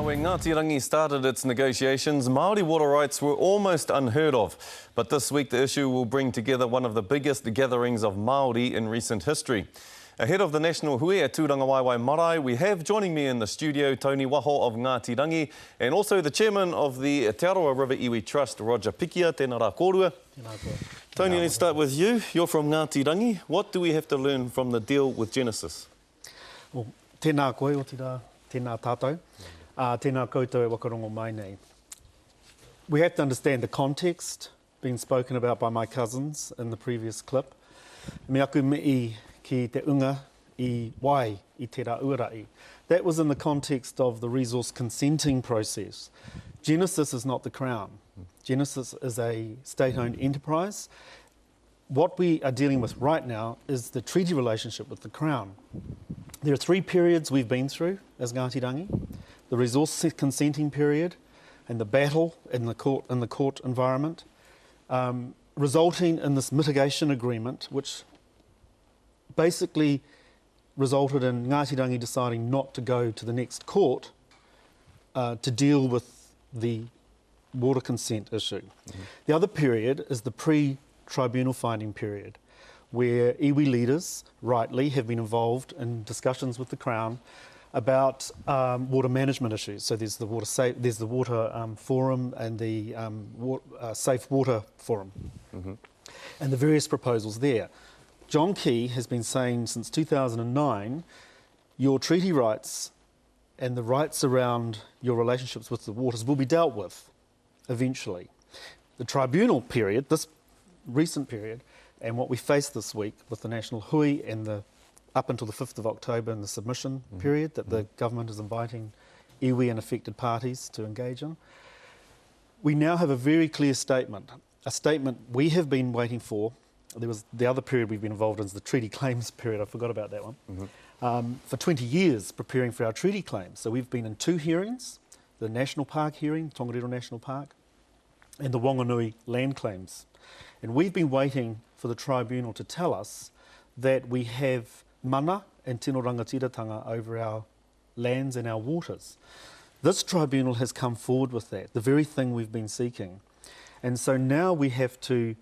When Ngāti Rangi started its negotiations, Māori water rights were almost unheard of. But this week the issue will bring together one of the biggest gatherings of Māori in recent history. Ahead of the National Hui at Tūrangawaiwai Marae, we have joining me in the studio Toni Waho of Ngāti Rangi and also the chairman of the Te Arawa River Iwi Trust, Roger Pikia. Tēnā rā kōrua. Toni, let's start with you. You're from Ngāti Rangi. What do we have to learn from the deal with Genesis? Well, tēnā koe o tira, tēnā tātou. Tēnā koutou e wakarongo mai nei. We have to understand the context being spoken about by my cousins in the previous clip. Me aku mei ki te unga I wai I te rā uarai. That was in the context of the resource consenting process. Genesis is not the Crown. Genesis is a state-owned enterprise. What we are dealing with right now is the treaty relationship with the Crown. There are three periods we've been through as Ngāti Rangi. The resource consenting period and the battle in the court environment, resulting in this mitigation agreement, which basically resulted in Ngāti Rangi deciding not to go to the next court to deal with the water consent issue. Mm-hmm. The other period is the pre-tribunal finding period, where iwi leaders, rightly, have been involved in discussions with the Crown about water management issues. So there's the water forum and the safe water forum, mm-hmm. and the various proposals there. John Key has been saying since 2009, your treaty rights and the rights around your relationships with the waters will be dealt with eventually. The tribunal period, this recent period, and what we face this week with the National Hui and up until the 5th of October in the submission period that the government is inviting iwi and affected parties to engage in. We now have a very clear statement, a statement we have been waiting for. There was the other period we've been involved in is the treaty claims period. I forgot about that one. For 20 years preparing for our treaty claims. So we've been in two hearings, the National Park hearing, Tongariro National Park, and the Whanganui land claims. And we've been waiting for the tribunal to tell us that we have mana and tino rangatiratanga over our lands and our waters. This tribunal has come forward with that, the very thing we've been seeking. And so now we have to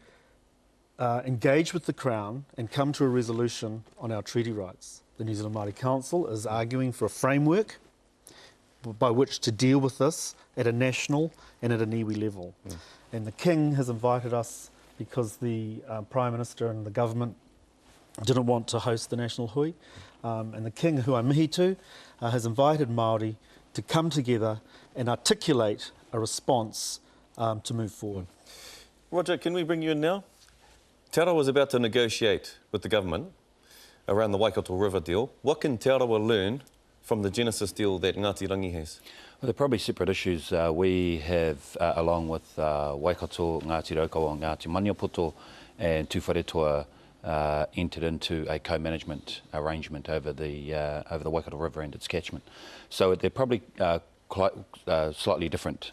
engage with the Crown and come to a resolution on our treaty rights. The New Zealand Māori Council is arguing for a framework by which to deal with this at a national and at an iwi level. And the King has invited us because the Prime Minister and the government didn't want to host the National Hui. And the King, who I'm mihi to, has invited Māori to come together and articulate a response to move forward. Roger, can we bring you in now? Te Arawa was about to negotiate with the government around the Waikato River deal. What can Te Arawa learn from the Genesis deal that Ngāti Rangi has? Well, they're probably separate issues. We have, along with Waikato, Ngāti Raukawa, Ngāti Maniapoto and Tūwharetua, entered into a co-management arrangement over the Waikato River and its catchment. So they're probably slightly different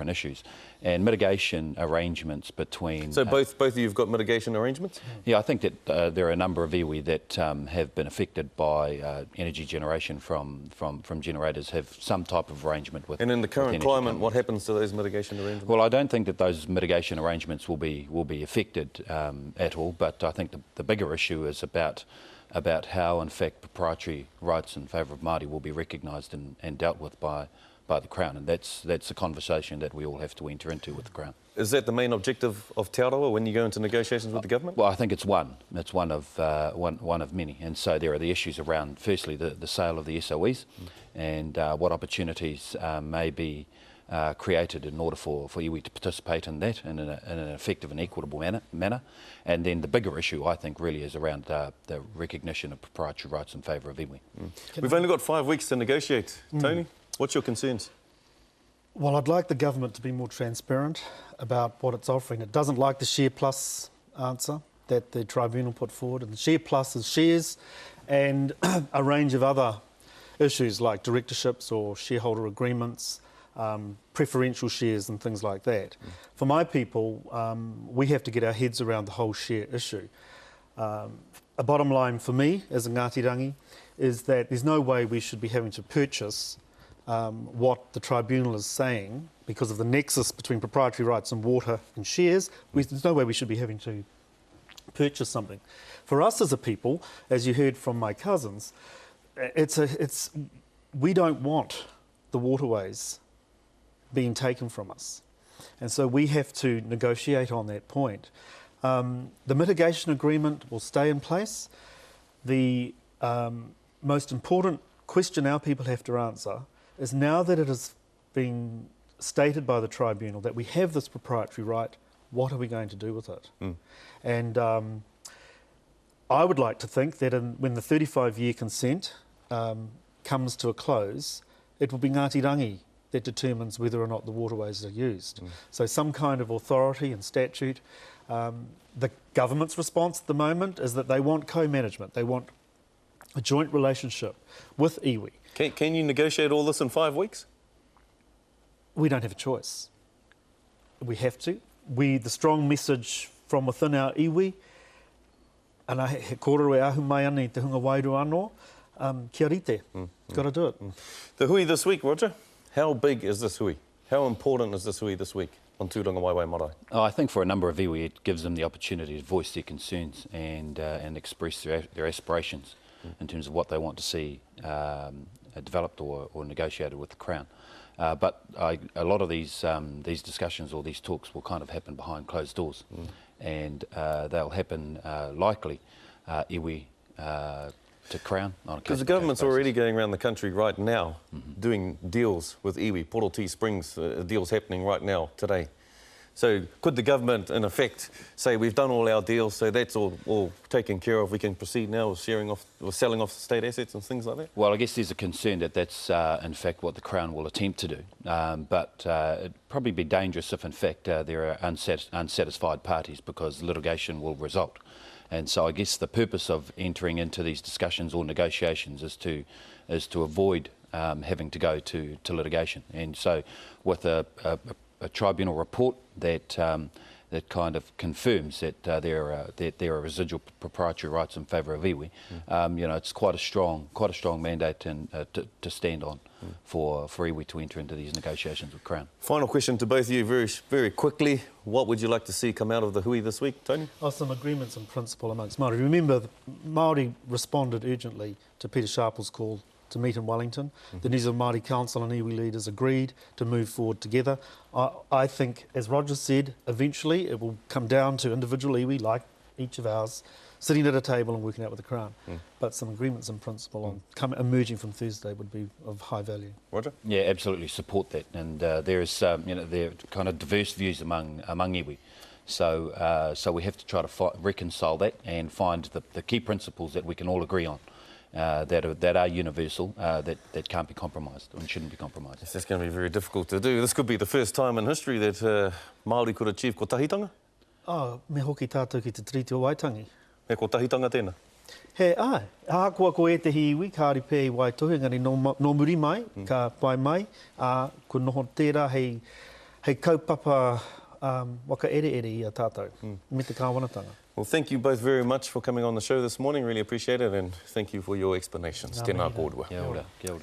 issues, and mitigation arrangements between. So both of you've got mitigation arrangements? Yeah, I think that there are a number of iwi that have been affected by energy generation from generators have some type of arrangement with. And in the current climate, what happens to those mitigation arrangements? Well, I don't think that those mitigation arrangements will be affected at all. But I think the bigger issue is about how, in fact, proprietary rights in favour of Māori will be recognised and dealt with by the Crown, and that's a conversation that we all have to enter into with the Crown. Is that the main objective of Te Arawa when you go into negotiations with the government? Well, I think it's one. It's one of many, and so there are the issues around, firstly, the sale of the SOEs and what opportunities may be created in order for iwi to participate in that in an effective and equitable manner. And then the bigger issue, I think, really is around the recognition of proprietary rights in favour of iwi. We've only got 5 weeks to negotiate. Toni, what's your concerns? Well, I'd like the government to be more transparent about what it's offering. It doesn't like the Share Plus answer that the tribunal put forward. And the Share Plus is shares and a range of other issues like directorships or shareholder agreements, preferential shares and things like that. For my people, we have to get our heads around the whole share issue. A bottom line for me as a Ngāti Rangi is that there's no way we should be having to purchase what the tribunal is saying, because of the nexus between proprietary rights and water and shares, there's no way we should be having to purchase something. For us as a people, as you heard from my cousins, we don't want the waterways being taken from us. And so we have to negotiate on that point. The mitigation agreement will stay in place. The most important question our people have to answer is, now that it has been stated by the tribunal that we have this proprietary right, what are we going to do with it? And I would like to think that when the 35-year consent comes to a close, it will be Ngāti Rangi that determines whether or not the waterways are used. So some kind of authority and statute. The government's response at the moment is that they want co-management. They want a joint relationship with iwi. Can you negotiate all this in 5 weeks? We don't have a choice. We have to. The strong message from within our iwi, and he kōrero e ahu mai ana I te hunga wairu anō, kia rite, got to do it. The hui this week, Roger, how big is this hui? How important is this hui this week on Tūranga Waiwai Marae? Oh, I think for a number of iwi it gives them the opportunity to voice their concerns and express their aspirations in terms of what they want to see developed or negotiated with the Crown. But a lot of these discussions or these talks will kind of happen behind closed doors, and they'll happen likely iwi to Crown. Because the government's already going around the country right now doing deals with iwi. Poroti Springs, deals happening right now, today. So could the government, in effect, say we've done all our deals, so that's all taken care of, we can proceed now with selling off state assets and things like that? Well, I guess there's a concern that that's in fact what the Crown will attempt to do. But it'd probably be dangerous if in fact there are unsatisfied parties, because litigation will result. And so I guess the purpose of entering into these discussions or negotiations is to avoid having to go to litigation. And so with a tribunal report that kind of confirms that there are residual proprietary rights in favour of iwi, it's quite a strong mandate to stand on for iwi to enter into these negotiations with Crown. Final question to both of you, very, very quickly. What would you like to see come out of the hui this week, Toni? Some agreements in principle amongst Māori. Remember, Māori responded urgently to Peter Sharple's call to meet in Wellington. The New Zealand Māori Council and iwi leaders agreed to move forward together. I think, as Roger said, eventually it will come down to individual iwi, like each of ours, sitting at a table and working out with the Crown. But some agreements in principle emerging from Thursday would be of high value. Roger? Yeah, absolutely support that. And there is, there are kind of diverse views among iwi. So we have to try to reconcile that and find the key principles that we can all agree on. That are universal, that can't be compromised and shouldn't be compromised. Yes, that's going to be very difficult to do. This could be the first time in history that Māori could achieve kotahitanga? Me hoki tātou ki te Treaty o Waitangi. Me kotahitanga tēnā? He ai, ākua ko e te hiwi, kāri pē I Waitohi, ngari no muri mai, ka pai mai, ko noho tērā hei kaupapa waka ere I a tātou, me te kāwanatanga. Well, thank you both very much for coming on the show this morning. Really appreciate it, and thank you for your explanations. Tēnā kōrua. Kia ora. Kia ora.